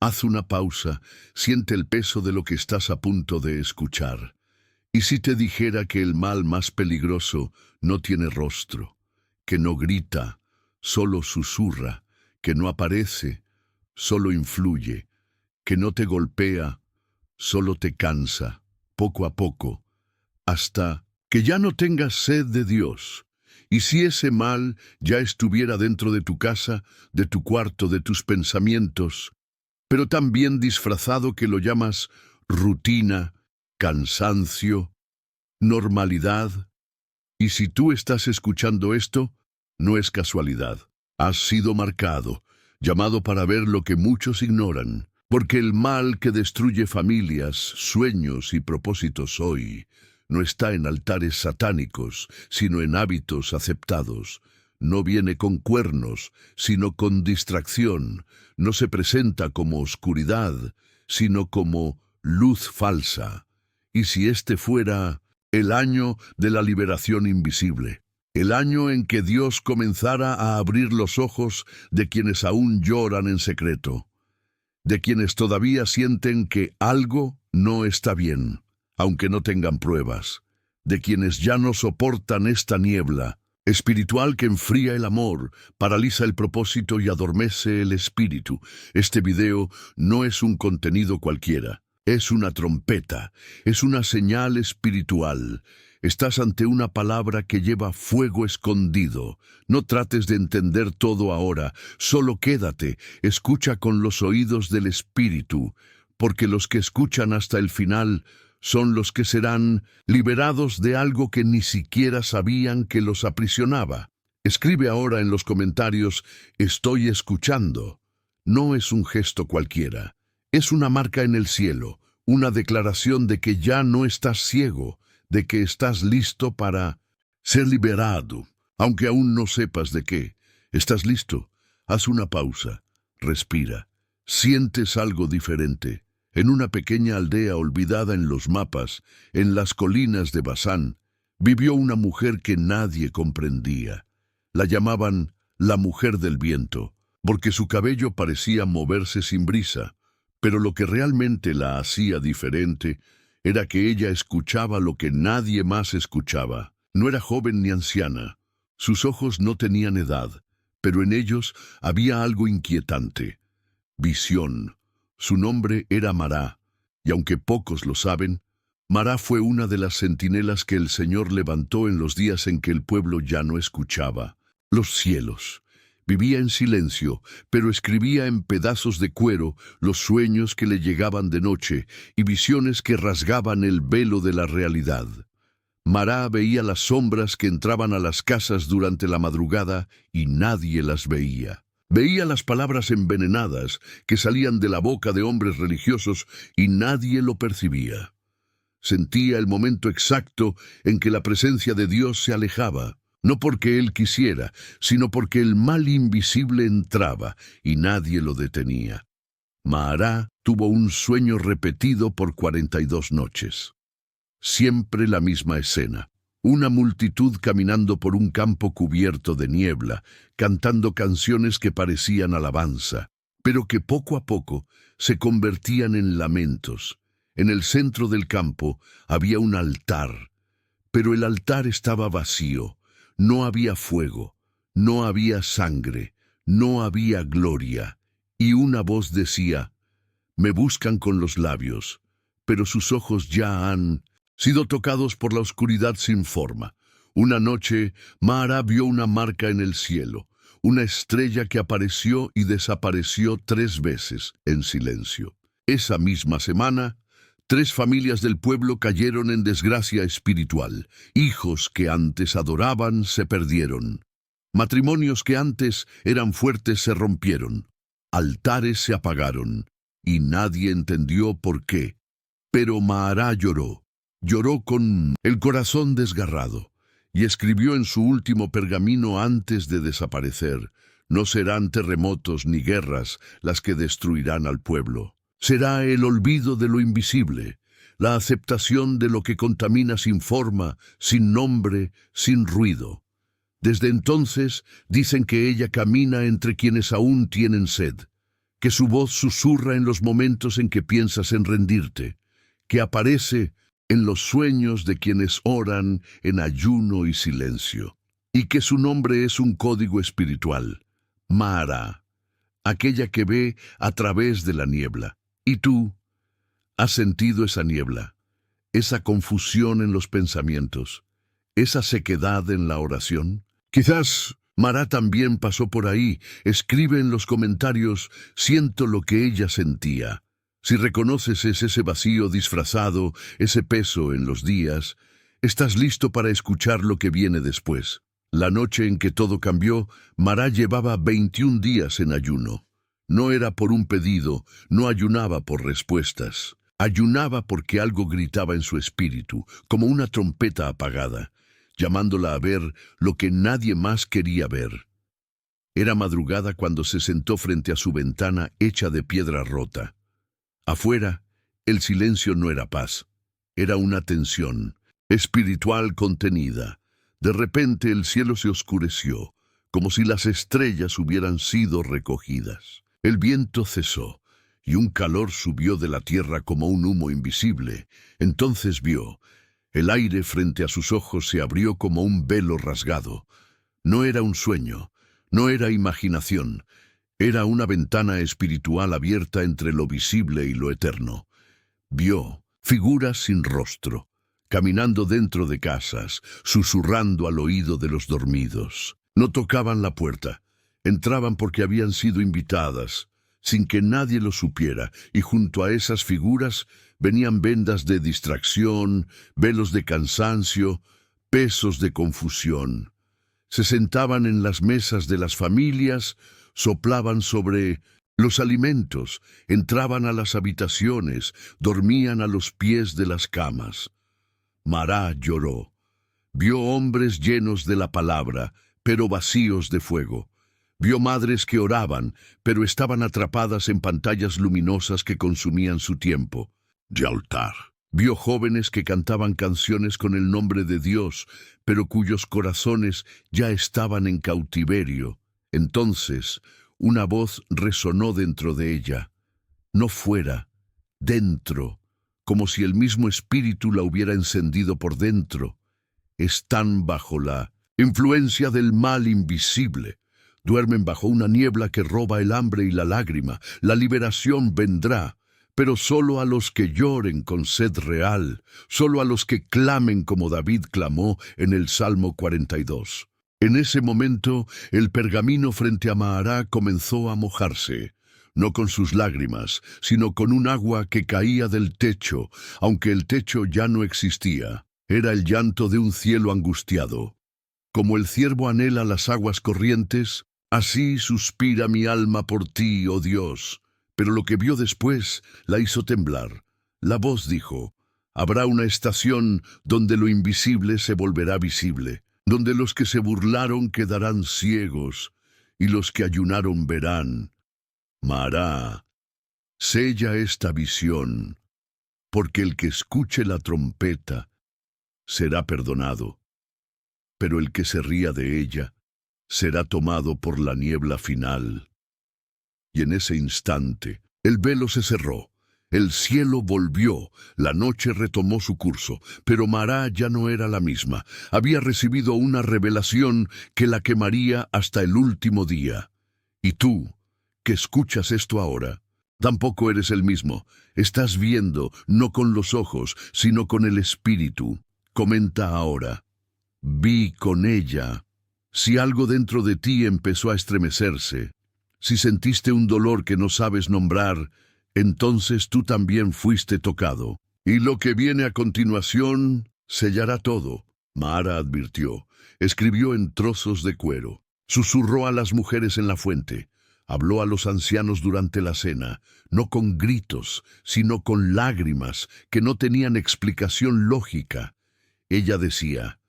Haz una pausa, siente el peso de lo que estás a punto de escuchar. ¿Y si te dijera que el mal más peligroso no tiene rostro, que no grita, solo susurra, que no aparece, solo influye, que no te golpea, solo te cansa, poco a poco, hasta que ya no tengas sed de Dios? Y si ese mal ya estuviera dentro de tu casa, de tu cuarto, de tus pensamientos, pero tan bien disfrazado que lo llamas rutina, cansancio, normalidad. Y si tú estás escuchando esto, no es casualidad. Has sido marcado, llamado para ver lo que muchos ignoran, porque el mal que destruye familias, sueños y propósitos hoy no está en altares satánicos, sino en hábitos aceptados. No viene con cuernos, sino con distracción. No se presenta como oscuridad, sino como luz falsa. Y si este fuera el año de la liberación invisible, el año en que Dios comenzara a abrir los ojos de quienes aún lloran en secreto, de quienes todavía sienten que algo no está bien, aunque no tengan pruebas, de quienes ya no soportan esta niebla espiritual que enfría el amor, paraliza el propósito y adormece el espíritu. Este video no es un contenido cualquiera, es una trompeta, es una señal espiritual. Estás ante una palabra que lleva fuego escondido. No trates de entender todo ahora, solo quédate, escucha con los oídos del espíritu, porque los que escuchan hasta el final son los que serán liberados de algo que ni siquiera sabían que los aprisionaba. Escribe ahora en los comentarios: estoy escuchando. No es un gesto cualquiera, es una marca en el cielo, una declaración de que ya no estás ciego, de que estás listo para ser liberado, aunque aún no sepas de qué. ¿Estás listo? Haz una pausa, respira, sientes algo diferente. En una pequeña aldea olvidada en los mapas, en las colinas de Basán, vivió una mujer que nadie comprendía. La llamaban la mujer del viento, porque su cabello parecía moverse sin brisa, pero lo que realmente la hacía diferente era que ella escuchaba lo que nadie más escuchaba. No era joven ni anciana, sus ojos no tenían edad, pero en ellos había algo inquietante: visión. Su nombre era Mará, y aunque pocos lo saben, Mará fue una de las centinelas que el Señor levantó en los días en que el pueblo ya no escuchaba los cielos. Vivía en silencio, pero escribía en pedazos de cuero los sueños que le llegaban de noche y visiones que rasgaban el velo de la realidad. Mará veía las sombras que entraban a las casas durante la madrugada y nadie las veía. Veía las palabras envenenadas que salían de la boca de hombres religiosos y nadie lo percibía. Sentía el momento exacto en que la presencia de Dios se alejaba, no porque él quisiera, sino porque el mal invisible entraba y nadie lo detenía. Mará tuvo un sueño repetido por 42 noches. Siempre la misma escena. Una multitud caminando por un campo cubierto de niebla, cantando canciones que parecían alabanza, pero que poco a poco se convertían en lamentos. En el centro del campo había un altar, pero el altar estaba vacío. No había fuego, no había sangre, no había gloria. Y una voz decía: me buscan con los labios, pero sus ojos ya han sido tocados por la oscuridad sin forma. Una noche, Mará vio una marca en el cielo, una estrella que apareció y desapareció 3 veces en silencio. Esa misma semana, 3 familias del pueblo cayeron en desgracia espiritual. Hijos que antes adoraban se perdieron. Matrimonios que antes eran fuertes se rompieron. Altares se apagaron, y nadie entendió por qué. Pero Mará lloró. Lloró con el corazón desgarrado, y escribió en su último pergamino antes de desaparecer: no serán terremotos ni guerras las que destruirán al pueblo. Será el olvido de lo invisible, la aceptación de lo que contamina sin forma, sin nombre, sin ruido. Desde entonces dicen que ella camina entre quienes aún tienen sed, que su voz susurra en los momentos en que piensas en rendirte, que aparece en los sueños de quienes oran en ayuno y silencio, y que su nombre es un código espiritual, Mara, aquella que ve a través de la niebla. ¿Y tú has sentido esa niebla, esa confusión en los pensamientos, esa sequedad en la oración? Quizás Mara también pasó por ahí. Escribe en los comentarios, siento lo que ella sentía. Si reconoces ese vacío disfrazado, ese peso en los días, estás listo para escuchar lo que viene después. La noche en que todo cambió, Mara llevaba 21 días en ayuno. No era por un pedido, no ayunaba por respuestas. Ayunaba porque algo gritaba en su espíritu, como una trompeta apagada, llamándola a ver lo que nadie más quería ver. Era madrugada cuando se sentó frente a su ventana hecha de piedra rota. Afuera, el silencio no era paz, era una tensión espiritual contenida. De repente el cielo se oscureció, como si las estrellas hubieran sido recogidas. El viento cesó, y un calor subió de la tierra como un humo invisible. Entonces vio. El aire frente a sus ojos se abrió como un velo rasgado. No era un sueño, no era imaginación, era una ventana espiritual abierta entre lo visible y lo eterno. Vio figuras sin rostro, caminando dentro de casas, susurrando al oído de los dormidos. No tocaban la puerta, entraban porque habían sido invitadas, sin que nadie lo supiera, y junto a esas figuras venían vendas de distracción, velos de cansancio, pesos de confusión. Se sentaban en las mesas de las familias, soplaban sobre los alimentos, entraban a las habitaciones, dormían a los pies de las camas. Mara lloró. Vio hombres llenos de la palabra, pero vacíos de fuego. Vio madres que oraban, pero estaban atrapadas en pantallas luminosas que consumían su tiempo de altar. Vio jóvenes que cantaban canciones con el nombre de Dios, pero cuyos corazones ya estaban en cautiverio. Entonces, una voz resonó dentro de ella. No fuera, dentro, como si el mismo espíritu la hubiera encendido por dentro. Están bajo la influencia del mal invisible. Duermen bajo una niebla que roba el hambre y la lágrima. La liberación vendrá, pero solo a los que lloren con sed real, solo a los que clamen como David clamó en el Salmo 42. En ese momento, el pergamino frente a Mara comenzó a mojarse, no con sus lágrimas, sino con un agua que caía del techo, aunque el techo ya no existía. Era el llanto de un cielo angustiado. Como el ciervo anhela las aguas corrientes, así suspira mi alma por ti, oh Dios. Pero lo que vio después la hizo temblar. La voz dijo, habrá una estación donde lo invisible se volverá visible, donde los que se burlaron quedarán ciegos, y los que ayunaron verán. Mara, sella esta visión, porque el que escuche la trompeta será perdonado, pero el que se ría de ella será tomado por la niebla final. Y en ese instante, el velo se cerró, el cielo volvió, la noche retomó su curso, pero Mara ya no era la misma. Había recibido una revelación que la quemaría hasta el último día. Y tú, que escuchas esto ahora, tampoco eres el mismo. Estás viendo, no con los ojos, sino con el espíritu. Comenta ahora. Vi con ella. Si algo dentro de ti empezó a estremecerse, si sentiste un dolor que no sabes nombrar, entonces tú también fuiste tocado. Y lo que viene a continuación sellará todo. Mara advirtió, escribió en trozos de cuero, susurró a las mujeres en la fuente, habló a los ancianos durante la cena, no con gritos, sino con lágrimas que no tenían explicación lógica. Ella decía,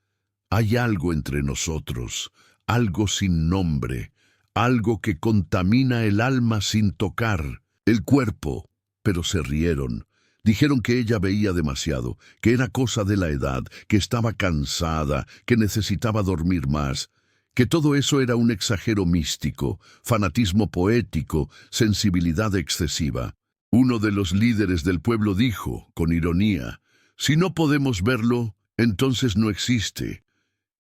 hay algo entre nosotros, algo sin nombre, algo que contamina el alma sin tocar el cuerpo. Pero se rieron. Dijeron que ella veía demasiado, que era cosa de la edad, que estaba cansada, que necesitaba dormir más. que todo eso era un exagero místico, fanatismo poético, sensibilidad excesiva. Uno de los líderes del pueblo dijo, con ironía, «Si no podemos verlo, entonces no existe».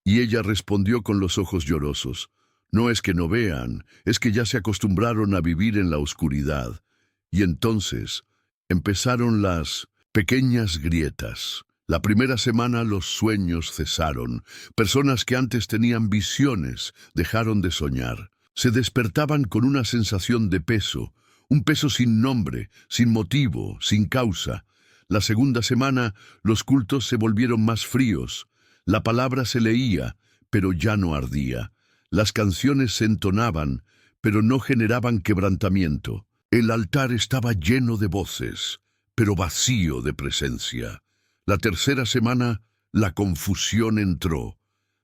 Y ella respondió con los ojos llorosos, «No es que no vean, es que ya se acostumbraron a vivir en la oscuridad». Y entonces empezaron las pequeñas grietas. La primera semana los sueños cesaron. Personas que antes tenían visiones dejaron de soñar. Se despertaban con una sensación de peso, un peso sin nombre, sin motivo, sin causa. La segunda semana los cultos se volvieron más fríos. La palabra se leía, pero ya no ardía. Las canciones se entonaban, pero no generaban quebrantamiento. El altar estaba lleno de voces, pero vacío de presencia. La tercera semana, la confusión entró.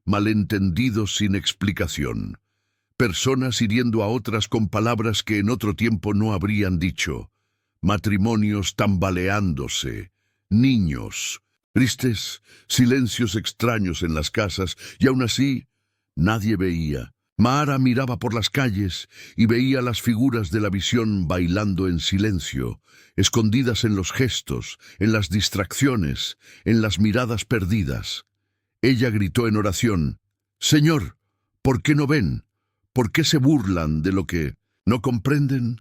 Malentendidos sin explicación. Personas hiriendo a otras con palabras que en otro tiempo no habrían dicho. Matrimonios tambaleándose. Niños. Tristes, silencios extraños en las casas, y aún así, nadie veía. Mahara miraba por las calles y veía las figuras de la visión bailando en silencio, escondidas en los gestos, en las distracciones, en las miradas perdidas. Ella gritó en oración, «Señor, ¿por qué no ven? ¿Por qué se burlan de lo que no comprenden?»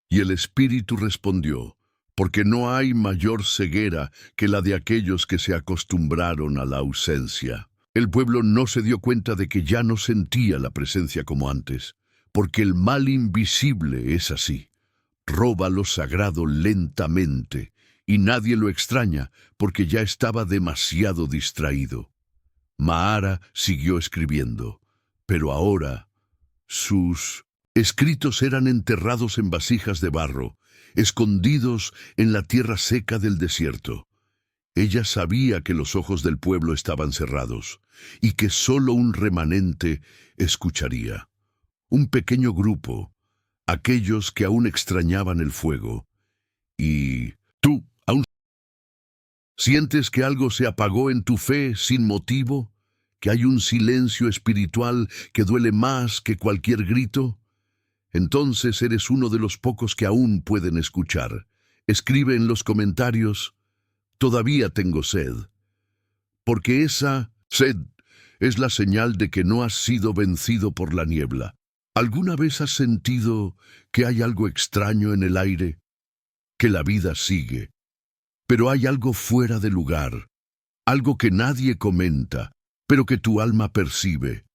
Y el Espíritu respondió, «Porque no hay mayor ceguera que la de aquellos que se acostumbraron a la ausencia». El pueblo no se dio cuenta de que ya no sentía la presencia como antes, porque el mal invisible es así. Roba lo sagrado lentamente, y nadie lo extraña porque ya estaba demasiado distraído. Mahara siguió escribiendo, pero ahora sus escritos eran enterrados en vasijas de barro, escondidos en la tierra seca del desierto. Ella sabía que los ojos del pueblo estaban cerrados y que solo un remanente escucharía. Un pequeño grupo, aquellos que aún extrañaban el fuego. Y tú, ¿aún sientes que algo se apagó en tu fe sin motivo? ¿Que hay un silencio espiritual que duele más que cualquier grito? Entonces eres uno de los pocos que aún pueden escuchar. Escribe en los comentarios, «Todavía tengo sed», porque esa sed es la señal de que no has sido vencido por la niebla. ¿Alguna vez has sentido que hay algo extraño en el aire? Que la vida sigue, pero hay algo fuera de lugar, algo que nadie comenta, pero que tu alma percibe.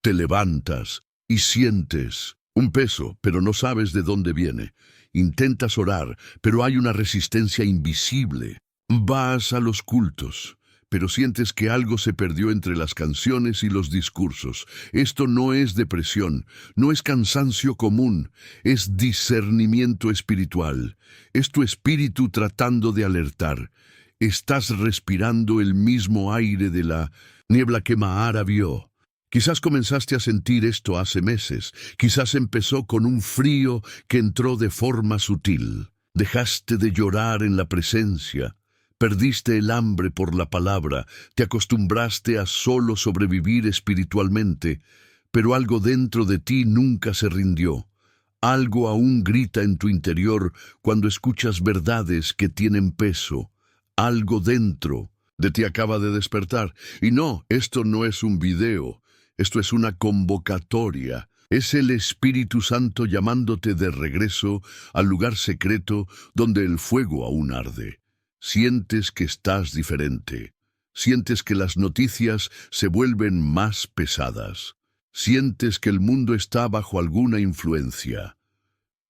Te levantas y sientes un peso, pero no sabes de dónde viene. Intentas orar, pero hay una resistencia invisible. Vas a los cultos, pero sientes que algo se perdió entre las canciones y los discursos. Esto no es depresión, no es cansancio común, es discernimiento espiritual. Es tu espíritu tratando de alertar. Estás respirando el mismo aire de la niebla que Mahara vio. Quizás comenzaste a sentir esto hace meses, quizás empezó con un frío que entró de forma sutil. Dejaste de llorar en la presencia. Perdiste el hambre por la palabra, te acostumbraste a solo sobrevivir espiritualmente, pero algo dentro de ti nunca se rindió. Algo aún grita en tu interior cuando escuchas verdades que tienen peso. Algo dentro de ti acaba de despertar. Y no, esto no es un video, esto es una convocatoria. Es el Espíritu Santo llamándote de regreso al lugar secreto donde el fuego aún arde. Sientes que estás diferente. Sientes que las noticias se vuelven más pesadas. Sientes que el mundo está bajo alguna influencia.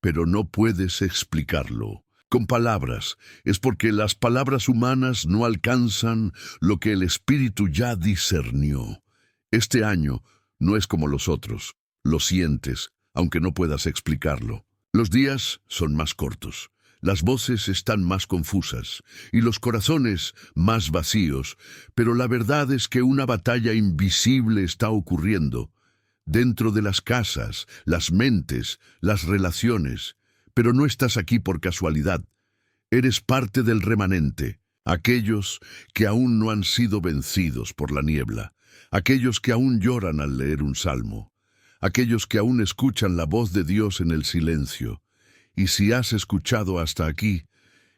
Pero no puedes explicarlo con palabras. Es porque las palabras humanas no alcanzan lo que el Espíritu ya discernió. Este año no es como los otros. Lo sientes, aunque no puedas explicarlo. Los días son más cortos. Las voces están más confusas y los corazones más vacíos, pero la verdad es que una batalla invisible está ocurriendo dentro de las casas, las mentes, las relaciones. Pero no estás aquí por casualidad. Eres parte del remanente, aquellos que aún no han sido vencidos por la niebla, aquellos que aún lloran al leer un salmo, aquellos que aún escuchan la voz de Dios en el silencio. Y si has escuchado hasta aquí,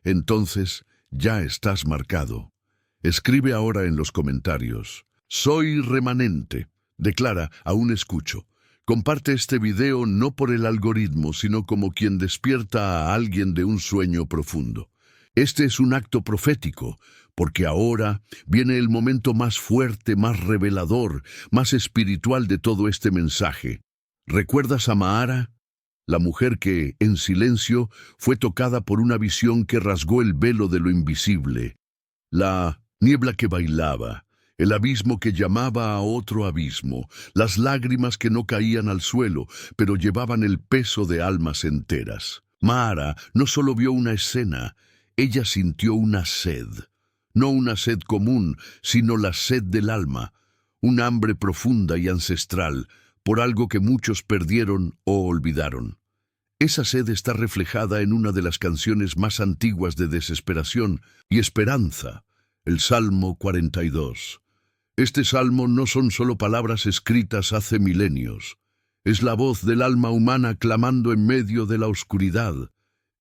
entonces ya estás marcado. Escribe ahora en los comentarios: soy remanente. Declara: aún escucho. Comparte este video no por el algoritmo, sino como quien despierta a alguien de un sueño profundo. Este es un acto profético, porque ahora viene el momento más fuerte, más revelador, más espiritual de todo este mensaje. ¿Recuerdas a Mahara? La mujer que, en silencio, fue tocada por una visión que rasgó el velo de lo invisible. La niebla que bailaba, el abismo que llamaba a otro abismo, las lágrimas que no caían al suelo, pero llevaban el peso de almas enteras. Mahara no solo vio una escena, ella sintió una sed. No una sed común, sino la sed del alma, un hambre profunda y ancestral, por algo que muchos perdieron o olvidaron. Esa sed está reflejada en una de las canciones más antiguas de desesperación y esperanza, el Salmo 42. Este salmo no son solo palabras escritas hace milenios. Es la voz del alma humana clamando en medio de la oscuridad.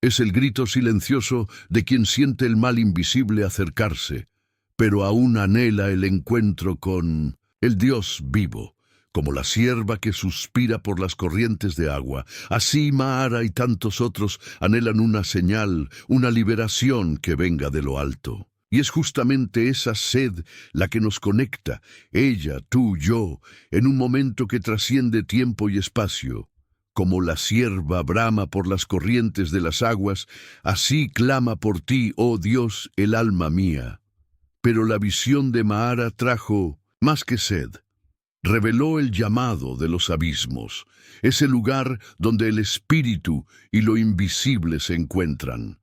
Es el grito silencioso de quien siente el mal invisible acercarse, pero aún anhela el encuentro con el Dios vivo. Como la sierva que suspira por las corrientes de agua, así Mahara y tantos otros anhelan una señal, una liberación que venga de lo alto. Y es justamente esa sed la que nos conecta, ella, tú, yo, en un momento que trasciende tiempo y espacio. Como la sierva brama por las corrientes de las aguas, así clama por ti, oh Dios, el alma mía. Pero la visión de Mahara trajo más que sed. Reveló el llamado de los abismos, ese lugar donde el espíritu y lo invisible se encuentran.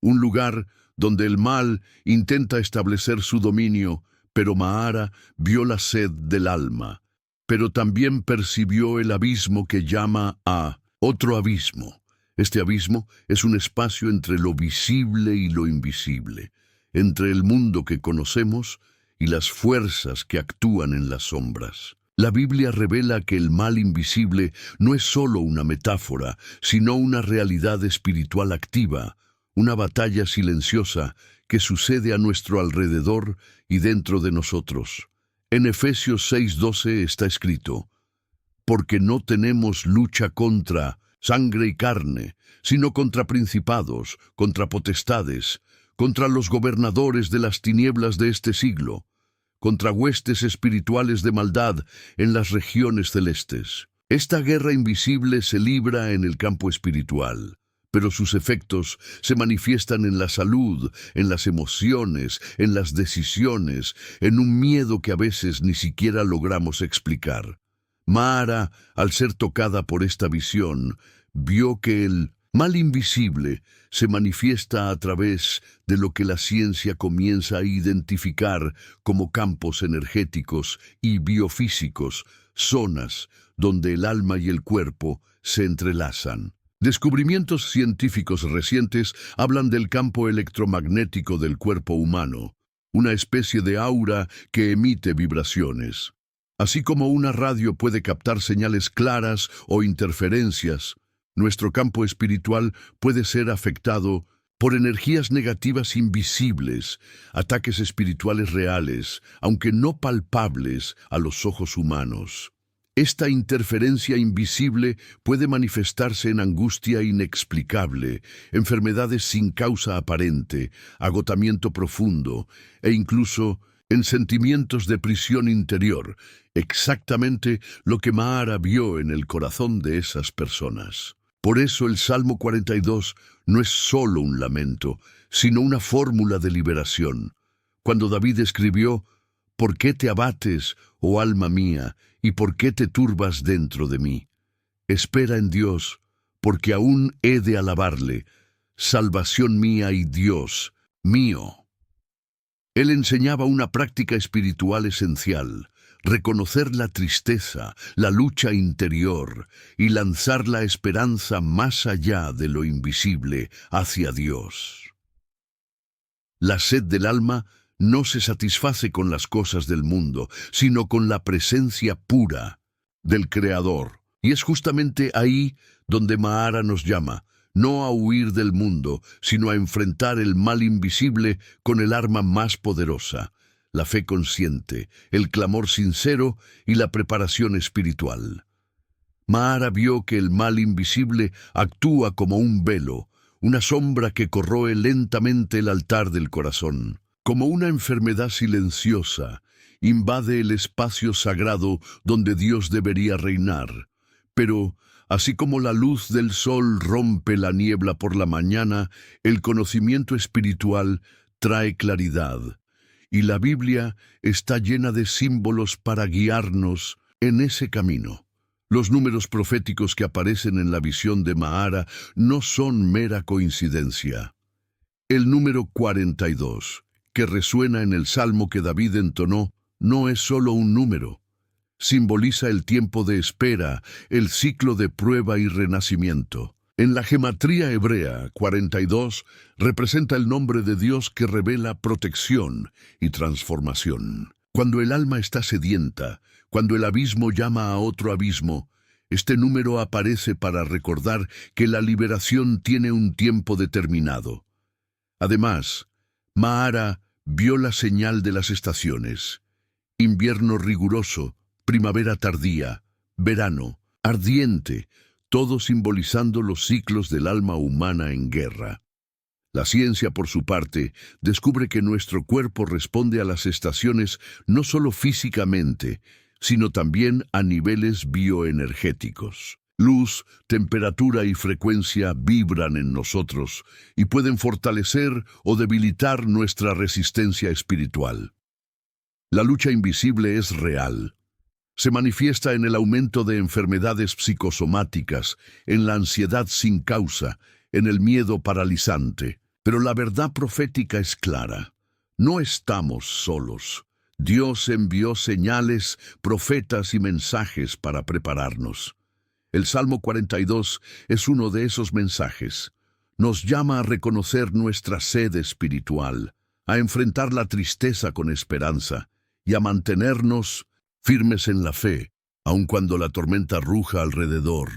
Un lugar donde el mal intenta establecer su dominio, pero Mahara vio la sed del alma, pero también percibió el abismo que llama a otro abismo. Este abismo es un espacio entre lo visible y lo invisible, entre el mundo que conocemos y las fuerzas que actúan en las sombras. La Biblia revela que el mal invisible no es solo una metáfora, sino una realidad espiritual activa, una batalla silenciosa que sucede a nuestro alrededor y dentro de nosotros. En Efesios 6:12 está escrito: porque no tenemos lucha contra sangre y carne, sino contra principados, contra potestades, contra los gobernadores de las tinieblas de este siglo, contra huestes espirituales de maldad en las regiones celestes. Esta guerra invisible se libra en el campo espiritual, pero sus efectos se manifiestan en la salud, en las emociones, en las decisiones, en un miedo que a veces ni siquiera logramos explicar. Mahara, al ser tocada por esta visión, vio que el mal invisible se manifiesta a través de lo que la ciencia comienza a identificar como campos energéticos y biofísicos, zonas donde el alma y el cuerpo se entrelazan. Descubrimientos científicos recientes hablan del campo electromagnético del cuerpo humano, una especie de aura que emite vibraciones. Así como una radio puede captar señales claras o interferencias, nuestro campo espiritual puede ser afectado por energías negativas invisibles, ataques espirituales reales, aunque no palpables a los ojos humanos. Esta interferencia invisible puede manifestarse en angustia inexplicable, enfermedades sin causa aparente, agotamiento profundo e incluso en sentimientos de prisión interior, exactamente lo que Mahara vio en el corazón de esas personas. Por eso el Salmo 42 no es solo un lamento, sino una fórmula de liberación. Cuando David escribió: ¿por qué te abates, oh alma mía, y por qué te turbas dentro de mí? Espera en Dios, porque aún he de alabarle, salvación mía y Dios mío. Él enseñaba una práctica espiritual esencial: reconocer la tristeza, la lucha interior y lanzar la esperanza más allá de lo invisible hacia Dios. La sed del alma no se satisface con las cosas del mundo, sino con la presencia pura del Creador. Y es justamente ahí donde Mahara nos llama, no a huir del mundo, sino a enfrentar el mal invisible con el arma más poderosa, la fe consciente, el clamor sincero y la preparación espiritual. Mahara vio que el mal invisible actúa como un velo, una sombra que corroe lentamente el altar del corazón. Como una enfermedad silenciosa, invade el espacio sagrado donde Dios debería reinar. Pero, así como la luz del sol rompe la niebla por la mañana, el conocimiento espiritual trae claridad. Y la Biblia está llena de símbolos para guiarnos en ese camino. Los números proféticos que aparecen en la visión de Mahara no son mera coincidencia. El número 42, que resuena en el salmo que David entonó, no es solo un número. Simboliza el tiempo de espera, el ciclo de prueba y renacimiento. En la gematría hebrea, 42 representa el nombre de Dios que revela protección y transformación. Cuando el alma está sedienta, cuando el abismo llama a otro abismo, este número aparece para recordar que la liberación tiene un tiempo determinado. Además, Mahara vio la señal de las estaciones: invierno riguroso, primavera tardía, verano, ardiente, todo simbolizando los ciclos del alma humana en guerra. La ciencia, por su parte, descubre que nuestro cuerpo responde a las estaciones no solo físicamente, sino también a niveles bioenergéticos. Luz, temperatura y frecuencia vibran en nosotros y pueden fortalecer o debilitar nuestra resistencia espiritual. La lucha invisible es real. Se manifiesta en el aumento de enfermedades psicosomáticas, en la ansiedad sin causa, en el miedo paralizante. Pero la verdad profética es clara. No estamos solos. Dios envió señales, profetas y mensajes para prepararnos. El Salmo 42 es uno de esos mensajes. Nos llama a reconocer nuestra sed espiritual, a enfrentar la tristeza con esperanza y a mantenernos firmes en la fe, aun cuando la tormenta ruja alrededor.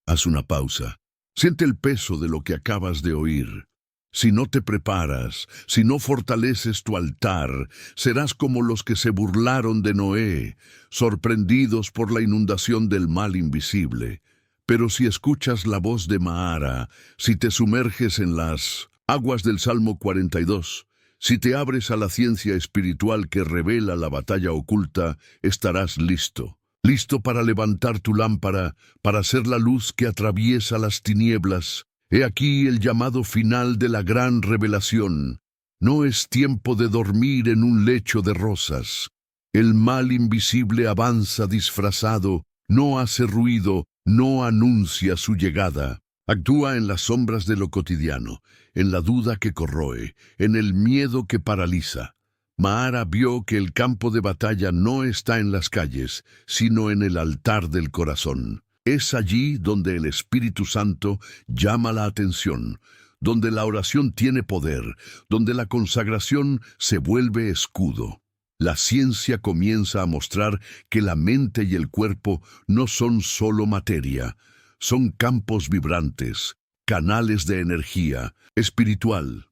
Haz una pausa. Siente el peso de lo que acabas de oír. Si no te preparas, si no fortaleces tu altar, serás como los que se burlaron de Noé, sorprendidos por la inundación del mal invisible. Pero si escuchas la voz de Mahara, si te sumerges en las aguas del Salmo 42, si te abres a la ciencia espiritual que revela la batalla oculta, estarás listo. Listo para levantar tu lámpara, para ser la luz que atraviesa las tinieblas. He aquí el llamado final de la gran revelación. No es tiempo de dormir en un lecho de rosas. El mal invisible avanza disfrazado, no hace ruido, no anuncia su llegada. Actúa en las sombras de lo cotidiano, en la duda que corroe, en el miedo que paraliza. Mahara vio que el campo de batalla no está en las calles, sino en el altar del corazón. Es allí donde el Espíritu Santo llama la atención, donde la oración tiene poder, donde la consagración se vuelve escudo. La ciencia comienza a mostrar que la mente y el cuerpo no son solo materia, son campos vibrantes, canales de energía espiritual.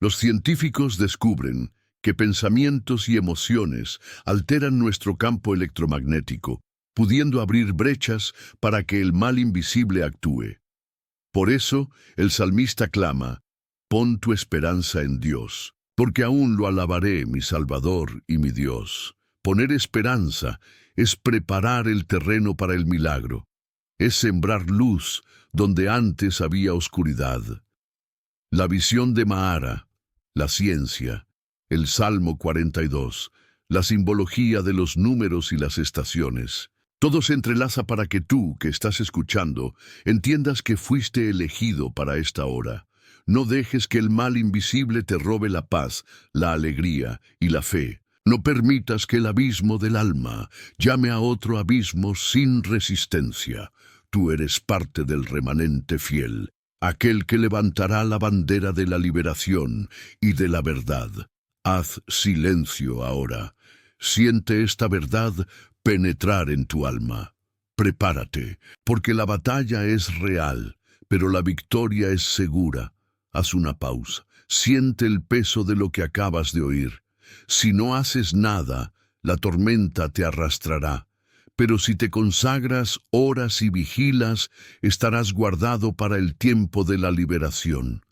Los científicos descubren que pensamientos y emociones alteran nuestro campo electromagnético, pudiendo abrir brechas para que el mal invisible actúe. Por eso, el salmista clama: pon tu esperanza en Dios, porque aún lo alabaré, mi Salvador y mi Dios. Poner esperanza es preparar el terreno para el milagro, es sembrar luz donde antes había oscuridad. La visión de Mahara, la ciencia, el Salmo 42, la simbología de los números y las estaciones. Todo se entrelaza para que tú, que estás escuchando, entiendas que fuiste elegido para esta hora. No dejes que el mal invisible te robe la paz, la alegría y la fe. No permitas que el abismo del alma llame a otro abismo sin resistencia. Tú eres parte del remanente fiel, aquel que levantará la bandera de la liberación y de la verdad. Haz silencio ahora. Siente esta verdad penetrar en tu alma. Prepárate, porque la batalla es real, pero la victoria es segura. Haz una pausa. Siente el peso de lo que acabas de oír. Si no haces nada, la tormenta te arrastrará. Pero si te consagras, oras y vigilas, estarás guardado para el tiempo de la liberación.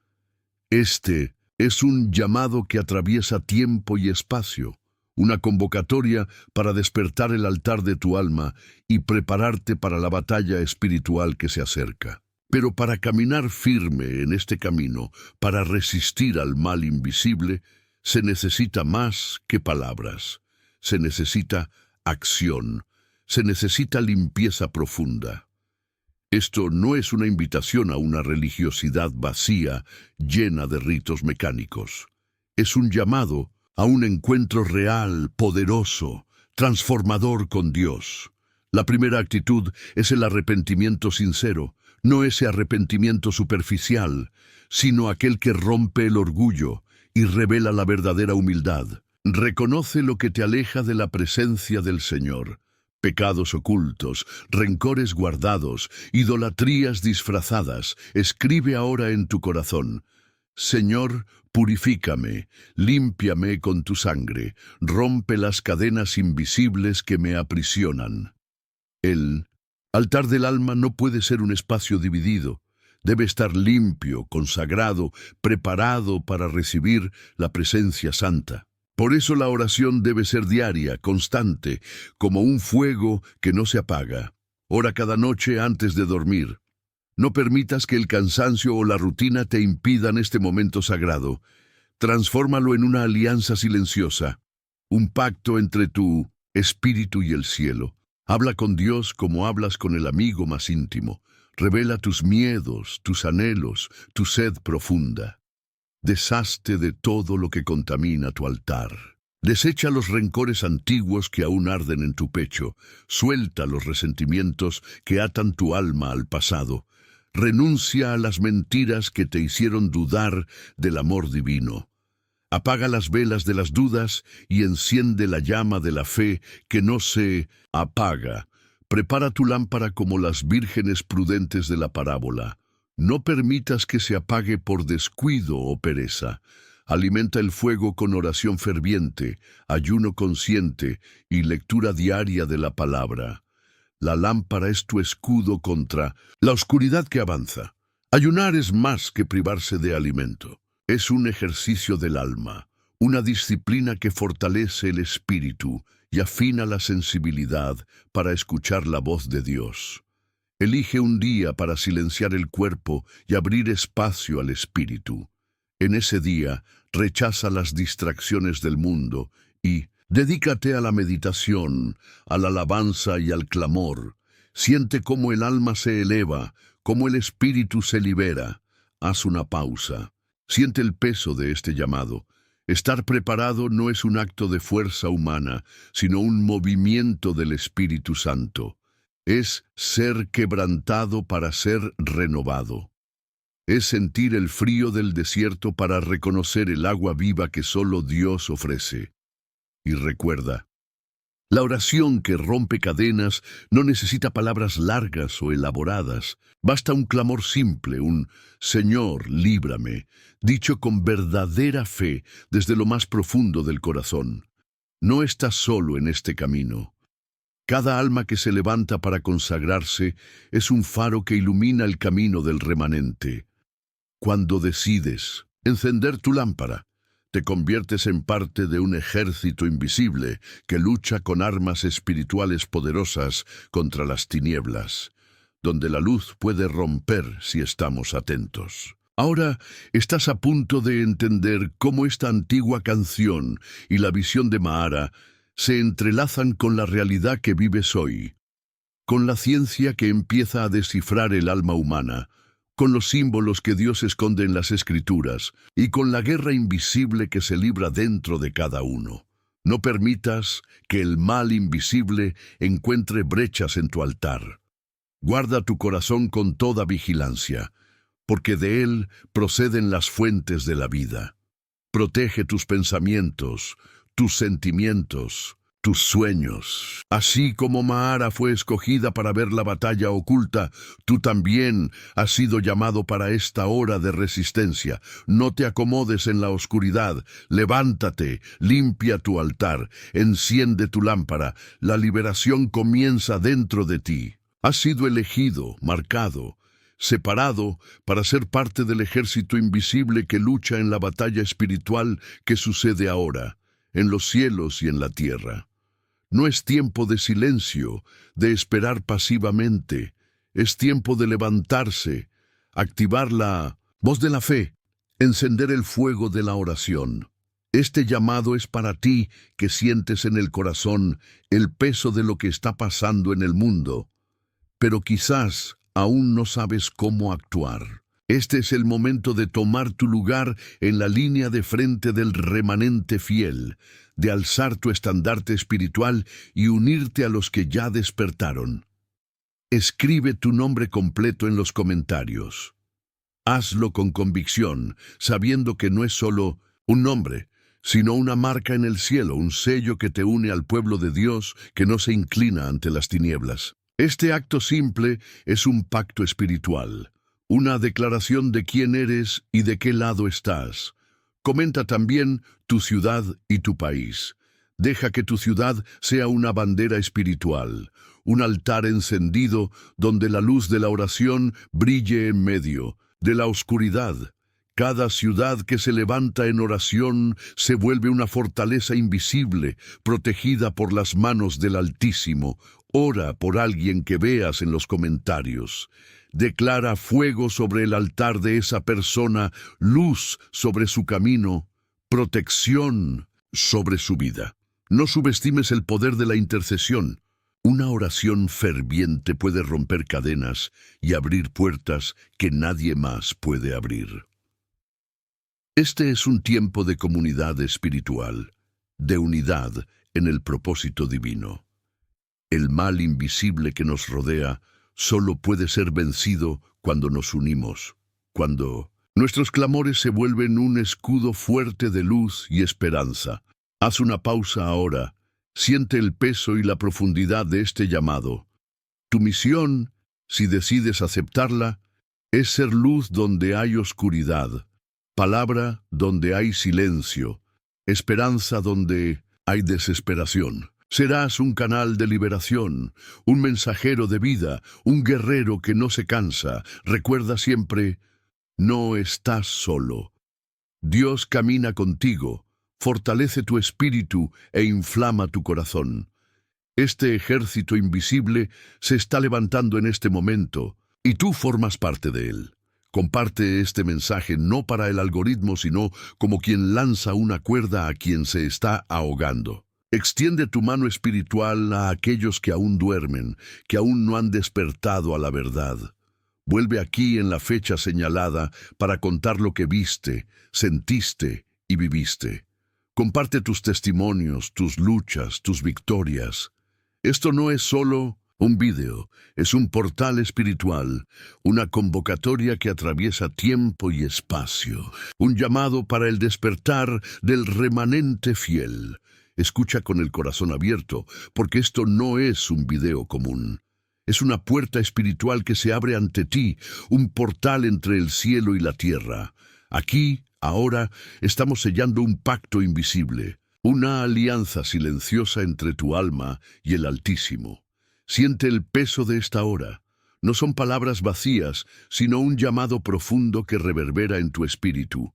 Este es un llamado que atraviesa tiempo y espacio, una convocatoria para despertar el altar de tu alma y prepararte para la batalla espiritual que se acerca. Pero para caminar firme en este camino, para resistir al mal invisible, se necesita más que palabras. Se necesita acción. Se necesita limpieza profunda. Esto no es una invitación a una religiosidad vacía, llena de ritos mecánicos. Es un llamado a un encuentro real, poderoso, transformador con Dios. La primera actitud es el arrepentimiento sincero, no ese arrepentimiento superficial, sino aquel que rompe el orgullo y revela la verdadera humildad. Reconoce lo que te aleja de la presencia del Señor. Pecados ocultos, rencores guardados, idolatrías disfrazadas, escribe ahora en tu corazón: Señor, purifícame, límpiame con tu sangre, rompe las cadenas invisibles que me aprisionan. El altar del alma no puede ser un espacio dividido. Debe estar limpio, consagrado, preparado para recibir la presencia santa. Por eso la oración debe ser diaria, constante, como un fuego que no se apaga. Ora cada noche antes de dormir. No permitas que el cansancio o la rutina te impidan este momento sagrado. Transfórmalo en una alianza silenciosa, un pacto entre tu espíritu y el cielo. Habla con Dios como hablas con el amigo más íntimo. Revela tus miedos, tus anhelos, tu sed profunda. Deshazte de todo lo que contamina tu altar. Desecha los rencores antiguos que aún arden en tu pecho. Suelta los resentimientos que atan tu alma al pasado. Renuncia a las mentiras que te hicieron dudar del amor divino. Apaga las velas de las dudas y enciende la llama de la fe que no se apaga. Prepara tu lámpara como las vírgenes prudentes de la parábola. No permitas que se apague por descuido o pereza. Alimenta el fuego con oración ferviente, ayuno consciente y lectura diaria de la palabra. La lámpara es tu escudo contra la oscuridad que avanza. Ayunar es más que privarse de alimento. Es un ejercicio del alma, una disciplina que fortalece el espíritu y afina la sensibilidad para escuchar la voz de Dios. Elige un día para silenciar el cuerpo y abrir espacio al espíritu. En ese día, rechaza las distracciones del mundo y dedícate a la meditación, a la alabanza y al clamor. Siente cómo el alma se eleva, cómo el espíritu se libera. Haz una pausa. Siente el peso de este llamado. Estar preparado no es un acto de fuerza humana, sino un movimiento del Espíritu Santo. Es ser quebrantado para ser renovado. Es sentir el frío del desierto para reconocer el agua viva que solo Dios ofrece. Y recuerda, la oración que rompe cadenas no necesita palabras largas o elaboradas. Basta un clamor simple, un «Señor, líbrame», dicho con verdadera fe desde lo más profundo del corazón. No estás solo en este camino. Cada alma que se levanta para consagrarse es un faro que ilumina el camino del remanente. Cuando decides encender tu lámpara, te conviertes en parte de un ejército invisible que lucha con armas espirituales poderosas contra las tinieblas, donde la luz puede romper si estamos atentos. Ahora estás a punto de entender cómo esta antigua canción y la visión de Mahara se entrelazan con la realidad que vives hoy, con la ciencia que empieza a descifrar el alma humana, con los símbolos que Dios esconde en las Escrituras y con la guerra invisible que se libra dentro de cada uno. No permitas que el mal invisible encuentre brechas en tu altar. Guarda tu corazón con toda vigilancia, porque de él proceden las fuentes de la vida. Protege tus pensamientos, tus sentimientos, tus sueños. Así como Mara fue escogida para ver la batalla oculta, tú también has sido llamado para esta hora de resistencia. No te acomodes en la oscuridad. Levántate, limpia tu altar, enciende tu lámpara. La liberación comienza dentro de ti. Has sido elegido, marcado, separado para ser parte del ejército invisible que lucha en la batalla espiritual que sucede ahora, en los cielos y en la tierra. No es tiempo de silencio, de esperar pasivamente. Es tiempo de levantarse, activar la voz de la fe, encender el fuego de la oración. Este llamado es para ti que sientes en el corazón el peso de lo que está pasando en el mundo, pero quizás aún no sabes cómo actuar. Este es el momento de tomar tu lugar en la línea de frente del remanente fiel, de alzar tu estandarte espiritual y unirte a los que ya despertaron. Escribe tu nombre completo en los comentarios. Hazlo con convicción, sabiendo que no es solo un nombre, sino una marca en el cielo, un sello que te une al pueblo de Dios que no se inclina ante las tinieblas. Este acto simple es un pacto espiritual, una declaración de quién eres y de qué lado estás. Comenta también tu ciudad y tu país. Deja que tu ciudad sea una bandera espiritual, un altar encendido donde la luz de la oración brille en medio de la oscuridad. Cada ciudad que se levanta en oración se vuelve una fortaleza invisible, protegida por las manos del Altísimo. Ora por alguien que veas en los comentarios. Declara fuego sobre el altar de esa persona, luz sobre su camino, protección sobre su vida. No subestimes el poder de la intercesión. Una oración ferviente puede romper cadenas y abrir puertas que nadie más puede abrir. Este es un tiempo de comunidad espiritual, de unidad en el propósito divino. El mal invisible que nos rodea solo puede ser vencido cuando nos unimos, cuando nuestros clamores se vuelven un escudo fuerte de luz y esperanza. Haz una pausa ahora, siente el peso y la profundidad de este llamado. Tu misión, si decides aceptarla, es ser luz donde hay oscuridad, palabra donde hay silencio, esperanza donde hay desesperación. Serás un canal de liberación, un mensajero de vida, un guerrero que no se cansa. Recuerda siempre, no estás solo. Dios camina contigo, fortalece tu espíritu e inflama tu corazón. Este ejército invisible se está levantando en este momento, y tú formas parte de él. Comparte este mensaje no para el algoritmo, sino como quien lanza una cuerda a quien se está ahogando. Extiende tu mano espiritual a aquellos que aún duermen, que aún no han despertado a la verdad. Vuelve aquí en la fecha señalada para contar lo que viste, sentiste y viviste. Comparte tus testimonios, tus luchas, tus victorias. Esto no es solo un video, es un portal espiritual, una convocatoria que atraviesa tiempo y espacio, un llamado para el despertar del remanente fiel. Escucha con el corazón abierto, porque esto no es un video común. Es una puerta espiritual que se abre ante ti, un portal entre el cielo y la tierra. Aquí, ahora, estamos sellando un pacto invisible, una alianza silenciosa entre tu alma y el Altísimo. Siente el peso de esta hora. No son palabras vacías, sino un llamado profundo que reverbera en tu espíritu.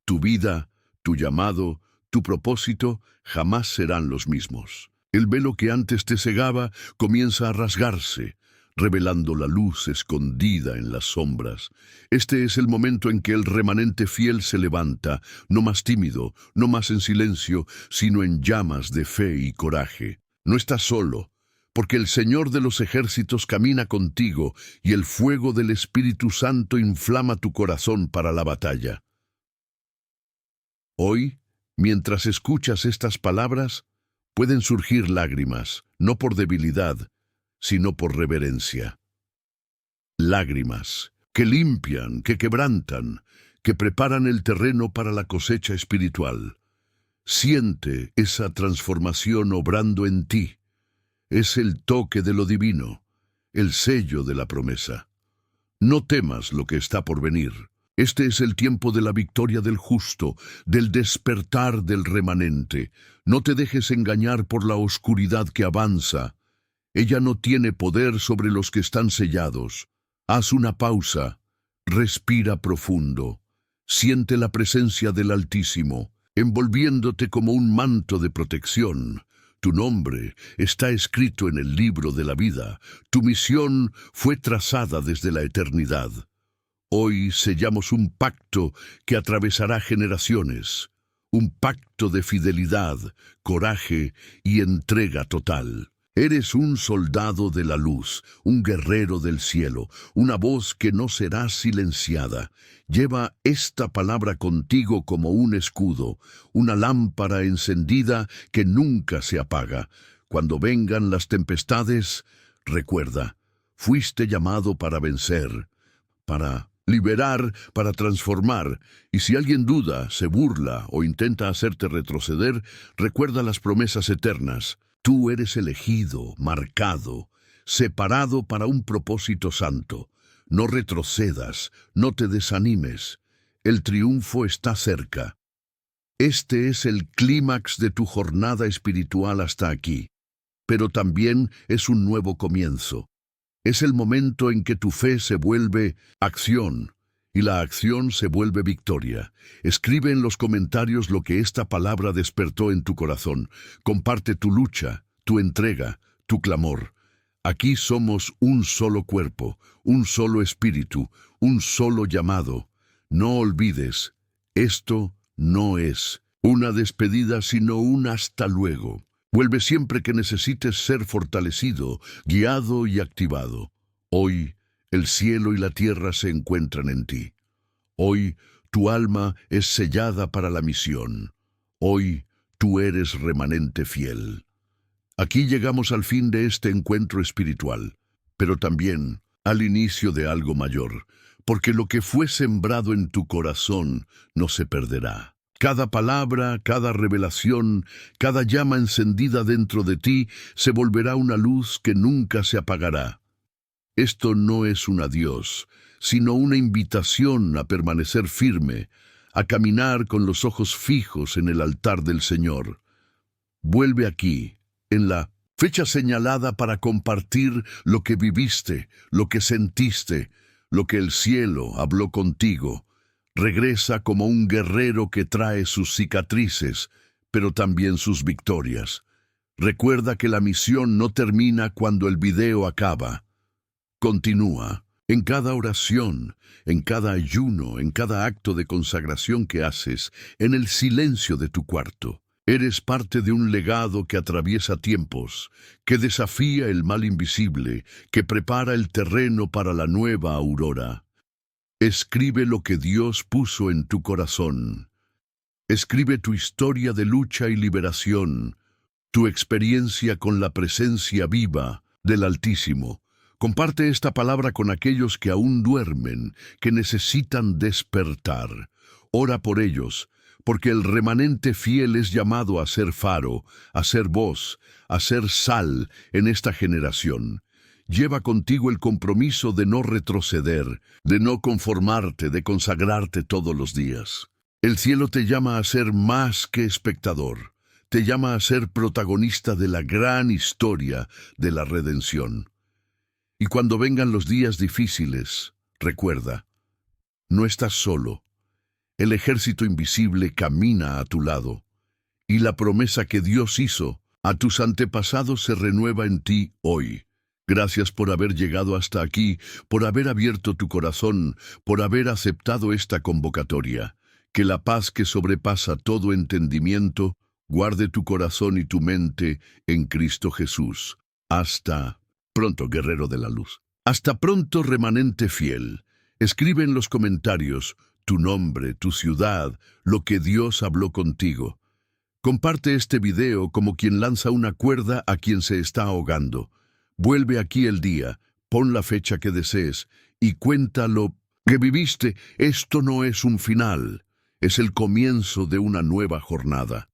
Tu vida, tu llamado, tu propósito jamás serán los mismos. El velo que antes te cegaba comienza a rasgarse, revelando la luz escondida en las sombras. Este es el momento en que el remanente fiel se levanta, no más tímido, no más en silencio, sino en llamas de fe y coraje. No estás solo, porque el Señor de los ejércitos camina contigo y el fuego del Espíritu Santo inflama tu corazón para la batalla. Hoy, mientras escuchas estas palabras, pueden surgir lágrimas, no por debilidad, sino por reverencia. Lágrimas que limpian, que quebrantan, que preparan el terreno para la cosecha espiritual. Siente esa transformación obrando en ti. Es el toque de lo divino, el sello de la promesa. No temas lo que está por venir. Este es el tiempo de la victoria del justo, del despertar del remanente. No te dejes engañar por la oscuridad que avanza. Ella no tiene poder sobre los que están sellados. Haz una pausa, respira profundo. Siente la presencia del Altísimo, envolviéndote como un manto de protección. Tu nombre está escrito en el libro de la vida. Tu misión fue trazada desde la eternidad. Hoy sellamos un pacto que atravesará generaciones. Un pacto de fidelidad, coraje y entrega total. Eres un soldado de la luz, un guerrero del cielo, una voz que no será silenciada. Lleva esta palabra contigo como un escudo, una lámpara encendida que nunca se apaga. Cuando vengan las tempestades, recuerda, fuiste llamado para vencer, para liberar, para transformar. Y si alguien duda, se burla o intenta hacerte retroceder, recuerda las promesas eternas. Tú eres elegido, marcado, separado para un propósito santo. No retrocedas, no te desanimes. El triunfo está cerca. Este es el clímax de tu jornada espiritual hasta aquí, pero también es un nuevo comienzo. Es el momento en que tu fe se vuelve acción y la acción se vuelve victoria. Escribe en los comentarios lo que esta palabra despertó en tu corazón. Comparte tu lucha, tu entrega, tu clamor. Aquí somos un solo cuerpo, un solo espíritu, un solo llamado. No olvides, esto no es una despedida, sino un hasta luego. Vuelve siempre que necesites ser fortalecido, guiado y activado. Hoy, el cielo y la tierra se encuentran en ti. Hoy, tu alma es sellada para la misión. Hoy, tú eres remanente fiel. Aquí llegamos al fin de este encuentro espiritual, pero también al inicio de algo mayor, porque lo que fue sembrado en tu corazón no se perderá. Cada palabra, cada revelación, cada llama encendida dentro de ti se volverá una luz que nunca se apagará. Esto no es un adiós, sino una invitación a permanecer firme, a caminar con los ojos fijos en el altar del Señor. Vuelve aquí, en la fecha señalada para compartir lo que viviste, lo que sentiste, lo que el cielo habló contigo. Regresa como un guerrero que trae sus cicatrices, pero también sus victorias. Recuerda que la misión no termina cuando el video acaba. Continúa. En cada oración, en cada ayuno, en cada acto de consagración que haces, en el silencio de tu cuarto. Eres parte de un legado que atraviesa tiempos, que desafía el mal invisible, que prepara el terreno para la nueva aurora. Escribe lo que Dios puso en tu corazón. Escribe tu historia de lucha y liberación, tu experiencia con la presencia viva del Altísimo. Comparte esta palabra con aquellos que aún duermen, que necesitan despertar. Ora por ellos, porque el remanente fiel es llamado a ser faro, a ser voz, a ser sal en esta generación. Lleva contigo el compromiso de no retroceder, de no conformarte, de consagrarte todos los días. El cielo te llama a ser más que espectador, te llama a ser protagonista de la gran historia de la redención. Y cuando vengan los días difíciles, recuerda, no estás solo. El ejército invisible camina a tu lado, y la promesa que Dios hizo a tus antepasados se renueva en ti hoy. Gracias por haber llegado hasta aquí, por haber abierto tu corazón, por haber aceptado esta convocatoria. Que la paz que sobrepasa todo entendimiento guarde tu corazón y tu mente en Cristo Jesús. Hasta pronto, guerrero de la luz. Hasta pronto, remanente fiel. Escribe en los comentarios tu nombre, tu ciudad, lo que Dios habló contigo. Comparte este video como quien lanza una cuerda a quien se está ahogando. Vuelve aquí el día, pon la fecha que desees y cuéntalo que viviste, esto no es un final, es el comienzo de una nueva jornada.